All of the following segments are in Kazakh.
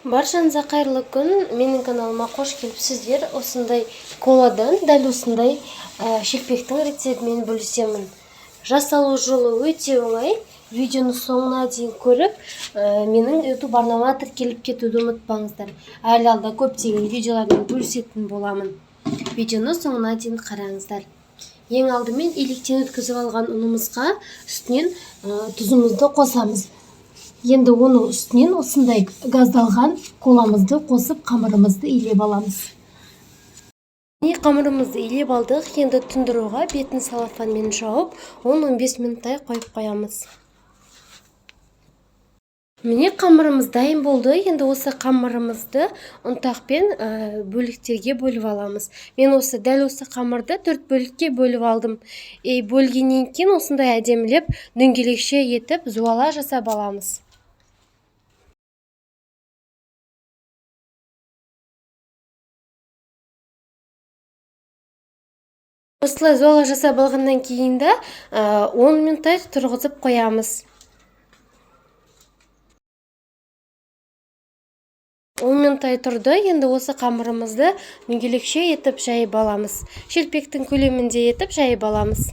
Баршаңызға қайырлы күн. Менің каналыма қош келіпсіздер. Осындай коладан дәл осындай шелпектің рецептімен бөлісемін. Жасалу жолы өте оңай. Видеоны соңына дейін көріп, менің YouTube арнама тіркеліп кетуді ұмытпаңыздар. Әлі алда көптеген видеолармен бөлісетін боламын. Видеоны соңына дейін қараңыздар. Ең алдымен електен өткізіп алған ұнымызға үстінен тұзымызды қосамыз. Енді оның үстінен осындай газдалған коламызды қосып қамырымызды илеп аламыз. Міне қамырымызды илеп алдық. Енді тұндыруға бетін салафанмен жауып, 10-15 минуттай қойып қоямыз. Міне қамырымыз дайын болды. Енді осы қамырымызды ұнтақпен бөліктерге бөліп аламыз. Мен дәл осы қамырды 4 бөлікке бөліп алдым. Бөлгеннен кейін осындай әдемілеп дөңгелекше етіп зуала жасап аламыз. Осылай зуала жасап алғаннан кейін 10 минуттай тұрғызып қоямыз. 10 минуттай тұрды. Енді осы қамырымызды дөңгелекше етіп жайып аламыз. Шелпектің көлемінде етіп жайып аламыз.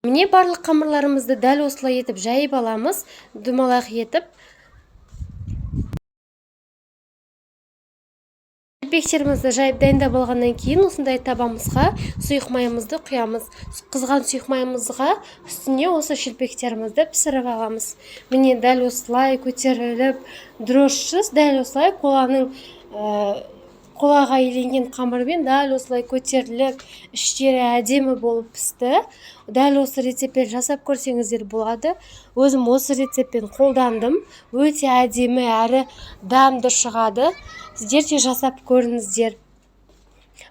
Міне барлық қамырларымызды дәл осылай етіп жайып аламыз. Думалақ етіп. Шелпектерімізді жайып дайындап алғаннан кейін осындай табамызға сұйық майымызды құямыз. Қызған сұйық майымызға үстіне осы шелпектерімізді пісіріп аламыз. Міне дәл осылай көтеріліп, дрожжсыз дәл осылай қолаға иленген қамырмен дәл осылай көтеріліп, іштері әдемі болып пісті. Дәл осы рецептпен жасап көрсеңіздер болады. Өзім осы рецептпен қолдандым. Өте әдемі әрі дәмді шығады. Сіздер де жасап көріңіздер.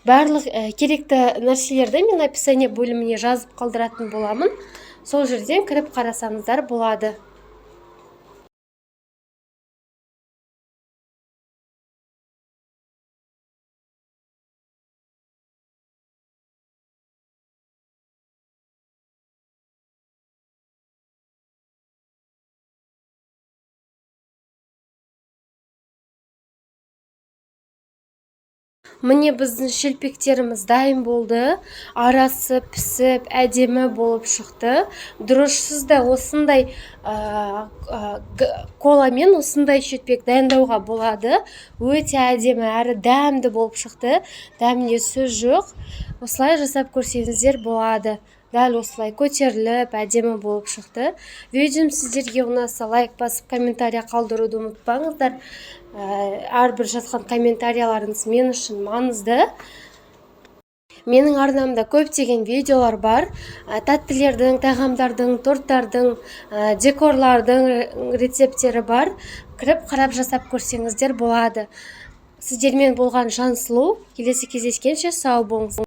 Барлық керекті нәрселерді мен описание бөліміне жазып қалдыратын боламын. Сол жерден кіріп қарасаңыздар болады. Міне біздің шелпектеріміз дайын болды. Арасы пісіп, әдемі болып шықты. Дрожжсыз да осындай коламен осындай шелпек дайындауға болады. Өте әдемі әрі дәмді болып шықты. Дәміне сөз жоқ. Осылай жасап көрсеңіздер болады. Дәл осылай көтеріліп, әдемі болып шықты. Видеом сіздерге ұнаса лайк басып, комментария қалдыруды ұмытпаңыздар. Әрбір жазған комментарияларыңыз мен үшін маңызды. Менің арнамда көптеген видеолар бар. Тәттілердің, тағамдардың, торттардың, декорлардың рецепттері бар. Кіріп қарап жасап көрсеңіздер болады. Сіздермен болған Жансұлу. Келесі кездескенше сау болыңыз.